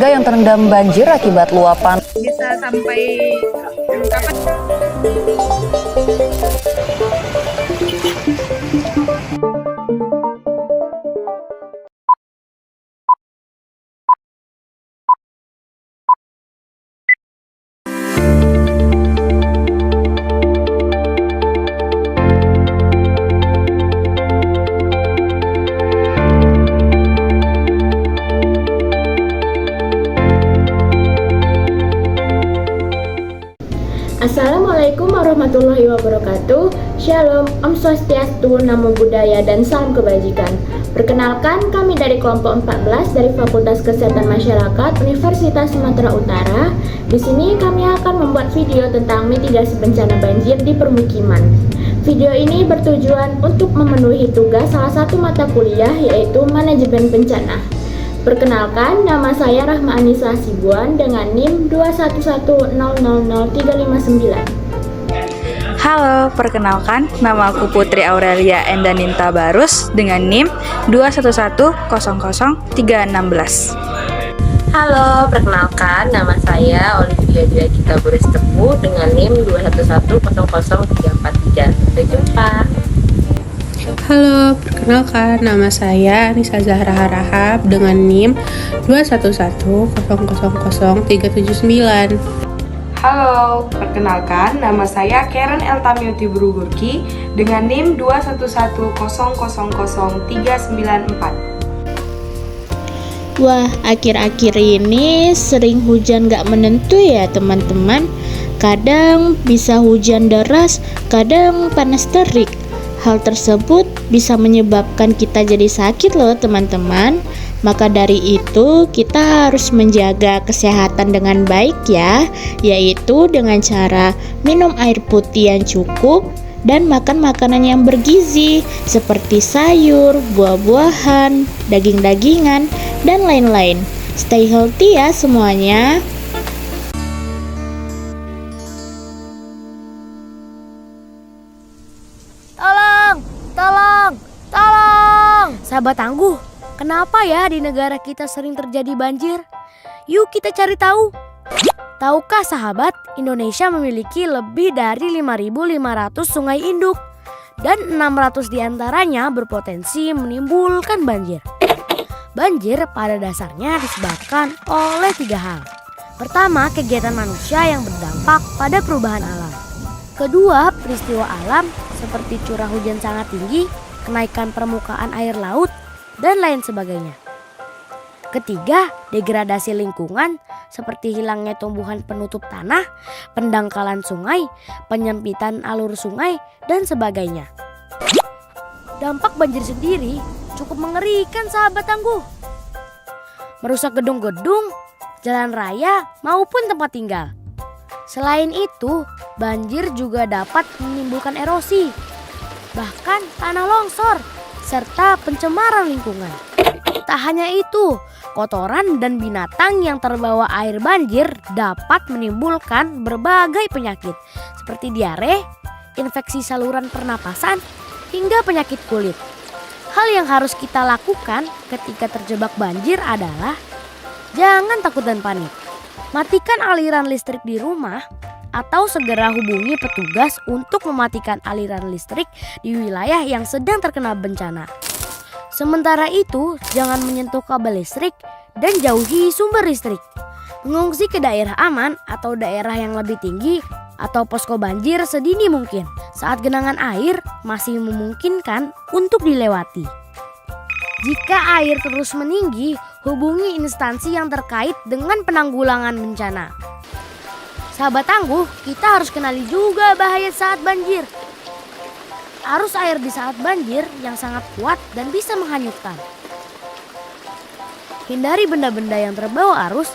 warga yang terendam banjir akibat luapan. Bisa sampai kapan? Assalamualaikum warahmatullahi wabarakatuh. Shalom, Om Swastiastu, Namo Buddhaya, dan salam kebajikan. Perkenalkan, kami dari kelompok 14 dari Fakultas Kesehatan Masyarakat Universitas Sumatera Utara. Di sini kami akan membuat video tentang mitigasi bencana banjir di permukiman. Video ini bertujuan untuk memenuhi tugas salah satu mata kuliah, yaitu Manajemen Bencana. Perkenalkan, nama saya Rahma Anissa Hasibuan dengan NIM 211000359. Halo, perkenalkan, nama aku Putri Aurelia Endaninta Barus dengan NIM 211000316. Halo, perkenalkan, nama saya Olivia Dilagita Buris Tepu dengan NIM 211000343. Sampai jumpa. Halo, perkenalkan, nama saya Nisa Zahra Harahap dengan NIM 211000379. Halo, perkenalkan, nama saya Karen Eltamiuti Burugurki dengan NIM 211000394. Wah, akhir-akhir ini sering hujan gak menentu ya teman-teman. Kadang bisa hujan deras, kadang panas terik. Hal tersebut bisa menyebabkan kita jadi sakit loh teman-teman. Maka dari itu kita harus menjaga kesehatan dengan baik ya, yaitu dengan cara minum air putih yang cukup dan makan makanan yang bergizi seperti sayur, buah-buahan, daging-dagingan, dan lain-lain. Stay healthy ya semuanya. Tolong! Sahabat tangguh, kenapa ya di negara kita sering terjadi banjir? Yuk kita cari tahu. Tahukah sahabat, Indonesia memiliki lebih dari 5.500 sungai induk dan 600 diantaranya berpotensi menimbulkan banjir. Banjir pada dasarnya disebabkan oleh 3 hal. Pertama, kegiatan manusia yang berdampak pada perubahan alam. Kedua, peristiwa alam seperti curah hujan sangat tinggi, kenaikan permukaan air laut, dan lain sebagainya. Ketiga, degradasi lingkungan seperti hilangnya tumbuhan penutup tanah, pendangkalan sungai, penyempitan alur sungai, dan sebagainya. Dampak banjir sendiri cukup mengerikan sahabat tangguh. Merusak gedung-gedung, jalan raya, maupun tempat tinggal. Selain itu, banjir juga dapat menimbulkan erosi, bahkan tanah longsor, serta pencemaran lingkungan. Tak hanya itu, kotoran dan binatang yang terbawa air banjir dapat menimbulkan berbagai penyakit seperti diare, infeksi saluran pernapasan, hingga penyakit kulit. Hal yang harus kita lakukan ketika terjebak banjir adalah jangan takut dan panik. Matikan aliran listrik di rumah atau segera hubungi petugas untuk mematikan aliran listrik di wilayah yang sedang terkena bencana. Sementara itu, jangan menyentuh kabel listrik dan jauhi sumber listrik. Mengungsi ke daerah aman atau daerah yang lebih tinggi atau posko banjir sedini mungkin saat genangan air masih memungkinkan untuk dilewati. Jika air terus meninggi, hubungi instansi yang terkait dengan penanggulangan bencana. Sahabat tangguh, kita harus kenali juga bahaya saat banjir. Arus air di saat banjir yang sangat kuat dan bisa menghanyutkan. Hindari benda-benda yang terbawa arus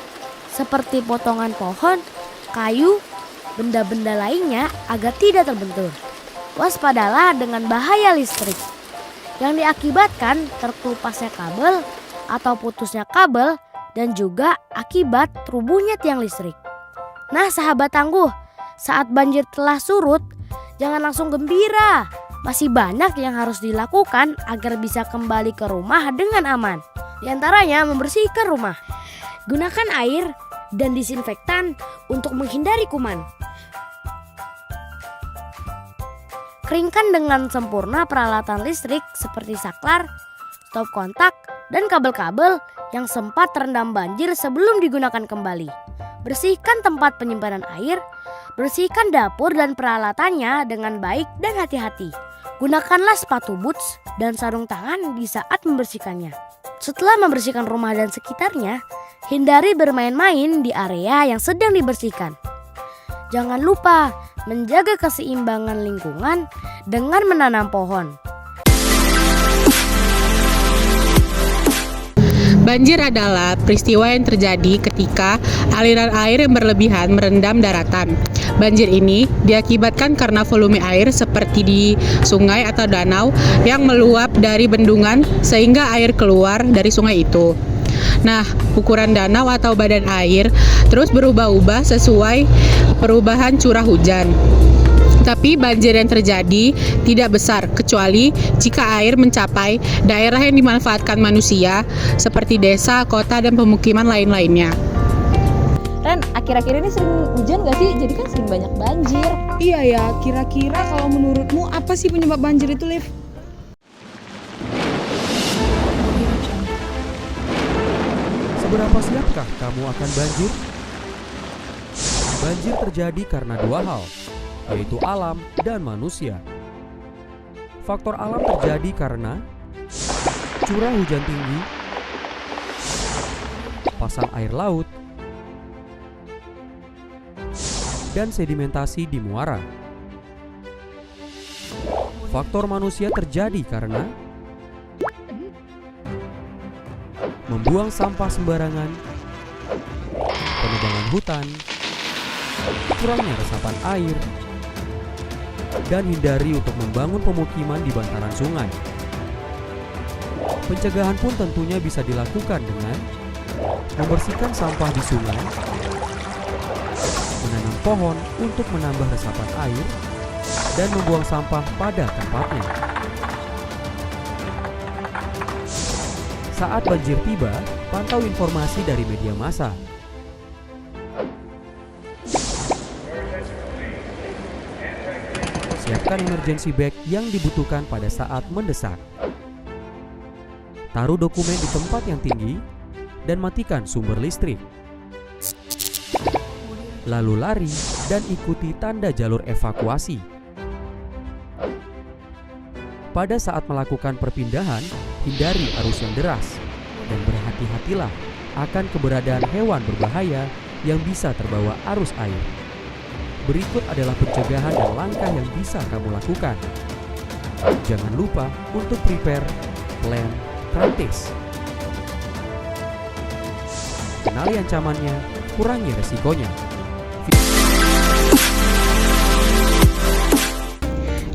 seperti potongan pohon, kayu, benda-benda lainnya agar tidak terbentur. Waspadalah dengan bahaya listrik yang diakibatkan terkelupasnya kabel atau putusnya kabel dan juga akibat rubuhnya tiang listrik. Nah sahabat tangguh, saat banjir telah surut, jangan langsung gembira. Masih banyak yang harus dilakukan agar bisa kembali ke rumah dengan aman. Di antaranya membersihkan rumah. Gunakan air dan disinfektan untuk menghindari kuman. Keringkan dengan sempurna peralatan listrik seperti saklar, stop kontak, dan kabel-kabel yang sempat terendam banjir sebelum digunakan kembali. Bersihkan tempat penyimpanan air, bersihkan dapur dan peralatannya dengan baik dan hati-hati. Gunakanlah sepatu boots dan sarung tangan di saat membersihkannya. Setelah membersihkan rumah dan sekitarnya, hindari bermain-main di area yang sedang dibersihkan. Jangan lupa menjaga keseimbangan lingkungan dengan menanam pohon. Banjir adalah peristiwa yang terjadi ketika aliran air yang berlebihan merendam daratan. Banjir ini diakibatkan karena volume air seperti di sungai atau danau yang meluap dari bendungan sehingga air keluar dari sungai itu. Nah, ukuran danau atau badan air terus berubah-ubah sesuai perubahan curah hujan. Tapi banjir yang terjadi tidak besar kecuali jika air mencapai daerah yang dimanfaatkan manusia seperti desa, kota, dan pemukiman lain-lainnya. Ren, akhir-akhir ini sering hujan gak sih? Jadi kan sering banyak banjir. Iya ya, kira-kira kalau menurutmu apa sih penyebab banjir itu, Liv? Seberapa siapkah kamu akan banjir? Banjir terjadi karena dua hal, yaitu alam dan manusia. Faktor alam terjadi karena curah hujan tinggi, pasang air laut, dan sedimentasi di muara. Faktor manusia terjadi karena membuang sampah sembarangan, penebangan hutan, kurangnya resapan air, dan hindari untuk membangun pemukiman di bantaran sungai. Pencegahan pun tentunya bisa dilakukan dengan membersihkan sampah di sungai, menanam pohon untuk menambah resapan air, dan membuang sampah pada tempatnya. Saat banjir tiba, pantau informasi dari media massa. Siapkan emergency bag yang dibutuhkan pada saat mendesak. Taruh dokumen di tempat yang tinggi dan matikan sumber listrik. Lalu lari dan ikuti tanda jalur evakuasi. Pada saat melakukan perpindahan, hindari arus yang deras dan berhati-hatilah akan keberadaan hewan berbahaya yang bisa terbawa arus air. Berikut adalah pencegahan dan langkah yang bisa kamu lakukan. Jangan lupa untuk prepare, plan, practice. Kenali ancamannya, kurangi resikonya.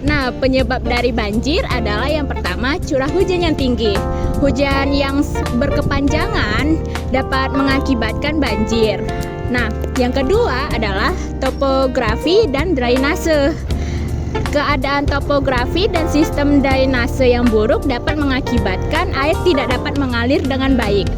Nah, penyebab dari banjir adalah yang pertama curah hujan yang tinggi. Hujan yang berkepanjangan dapat mengakibatkan banjir. Nah, yang kedua adalah topografi dan drainase. Keadaan topografi dan sistem drainase yang buruk dapat mengakibatkan air tidak dapat mengalir dengan baik.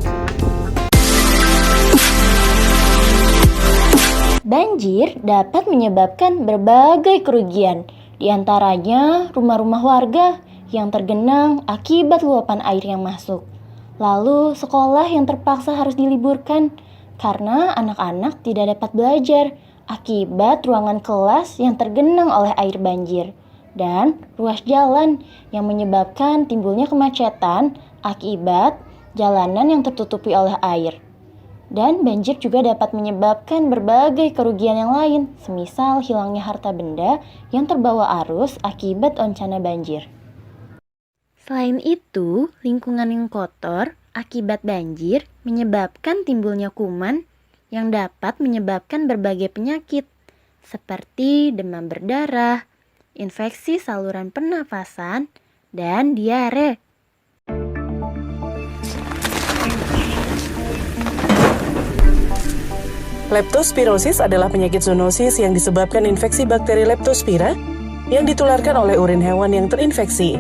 Banjir dapat menyebabkan berbagai kerugian, di antaranya rumah-rumah warga yang tergenang akibat luapan air yang masuk. Lalu sekolah yang terpaksa harus diliburkan karena anak-anak tidak dapat belajar akibat ruangan kelas yang tergenang oleh air banjir. Dan ruas jalan yang menyebabkan timbulnya kemacetan akibat jalanan yang tertutupi oleh air. Dan banjir juga dapat menyebabkan berbagai kerugian yang lain, semisal hilangnya harta benda yang terbawa arus akibat bencana banjir. Selain itu, lingkungan yang kotor akibat banjir menyebabkan timbulnya kuman yang dapat menyebabkan berbagai penyakit, seperti demam berdarah, infeksi saluran pernafasan, dan diare. Leptospirosis adalah penyakit zoonosis yang disebabkan infeksi bakteri Leptospira yang ditularkan oleh urin hewan yang terinfeksi.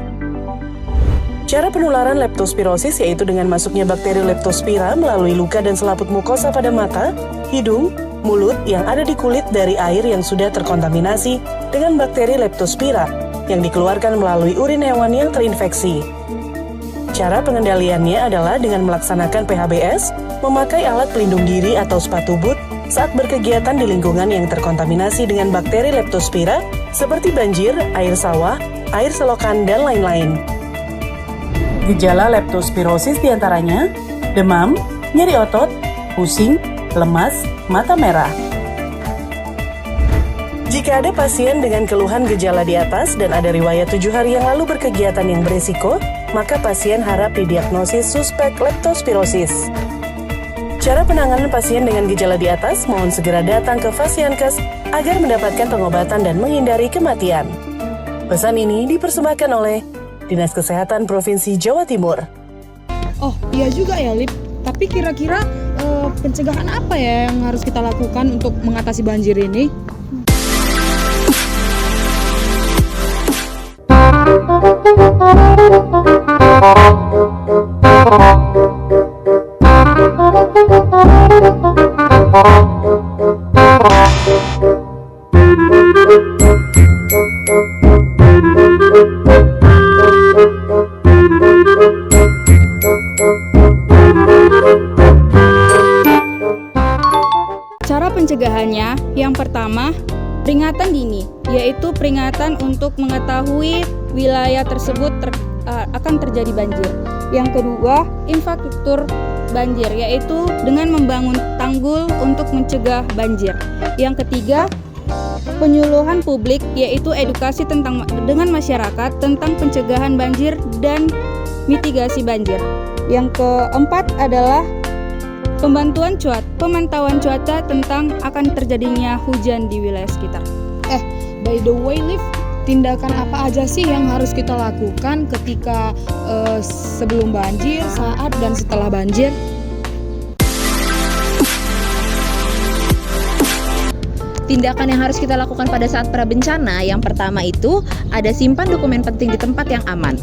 Cara penularan leptospirosis yaitu dengan masuknya bakteri leptospira melalui luka dan selaput mukosa pada mata, hidung, mulut yang ada di kulit dari air yang sudah terkontaminasi dengan bakteri leptospira yang dikeluarkan melalui urin hewan yang terinfeksi. Cara pengendaliannya adalah dengan melaksanakan PHBS, memakai alat pelindung diri atau sepatu boot saat berkegiatan di lingkungan yang terkontaminasi dengan bakteri leptospira seperti banjir, air sawah, air selokan, dan lain-lain. Gejala leptospirosis diantaranya demam, nyeri otot, pusing, lemas, mata merah. Jika ada pasien dengan keluhan gejala di atas dan ada riwayat 7 hari yang lalu berkegiatan yang beresiko, maka pasien harap didiagnosis suspek leptospirosis. Cara penanganan pasien dengan gejala di atas, mohon segera datang ke Fasiankes agar mendapatkan pengobatan dan menghindari kematian. Pesan ini dipersembahkan oleh Dinas Kesehatan Provinsi Jawa Timur. Oh, iya juga ya, Lip. Tapi kira-kira pencegahan apa ya yang harus kita lakukan untuk mengatasi banjir ini? Cara pencegahannya, yang pertama, peringatan dini, yaitu peringatan untuk mengetahui wilayah tersebut akan terjadi banjir. Yang kedua, infrastruktur banjir, yaitu dengan membangun tanggul untuk mencegah banjir. Yang ketiga, penyuluhan publik, yaitu edukasi dengan masyarakat tentang pencegahan banjir dan mitigasi banjir. Yang keempat adalah pemantauan cuaca tentang akan terjadinya hujan di wilayah sekitar. By the way, Liv, tindakan apa aja sih yang harus kita lakukan ketika sebelum banjir, saat dan setelah banjir? Tindakan yang harus kita lakukan pada saat prabencana, yang pertama itu ada simpan dokumen penting di tempat yang aman.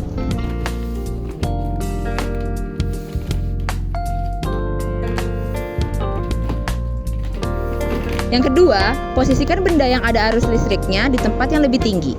Yang kedua, posisikan benda yang ada arus listriknya di tempat yang lebih tinggi.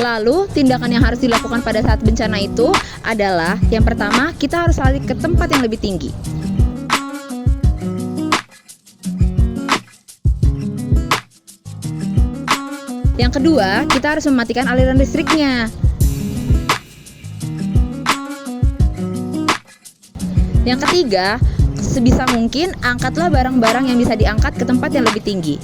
Lalu, tindakan yang harus dilakukan pada saat bencana itu adalah yang pertama, kita harus lari ke tempat yang lebih tinggi. Yang kedua, kita harus mematikan aliran listriknya. Yang ketiga, sebisa mungkin angkatlah barang-barang yang bisa diangkat ke tempat yang lebih tinggi.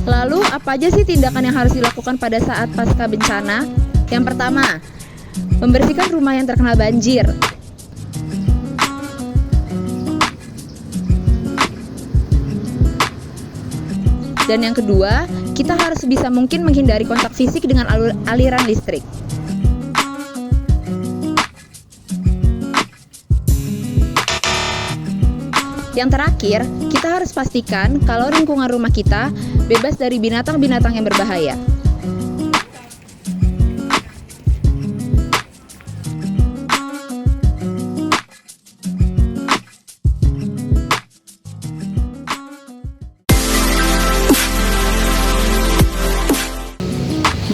Lalu, apa aja sih tindakan yang harus dilakukan pada saat pasca bencana? Yang pertama, membersihkan rumah yang terkena banjir. Dan yang kedua, kita harus sebisa mungkin menghindari kontak fisik dengan aliran listrik. Yang terakhir, kita harus pastikan kalau lingkungan rumah kita bebas dari binatang-binatang yang berbahaya.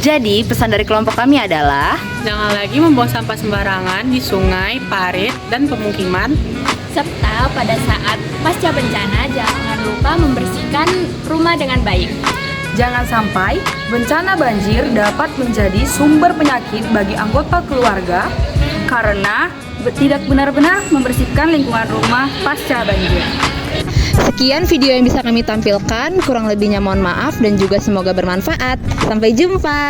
Jadi, pesan dari kelompok kami adalah Jangan lagi membuang sampah sembarangan di sungai, parit, dan pemukiman. Serta pada saat pasca bencana, jangan lupa membersihkan rumah dengan baik. Jangan sampai bencana banjir dapat menjadi sumber penyakit bagi anggota keluarga karena tidak benar-benar membersihkan lingkungan rumah pasca banjir. Sekian video yang bisa kami tampilkan, kurang lebihnya mohon maaf dan juga semoga bermanfaat. Sampai jumpa.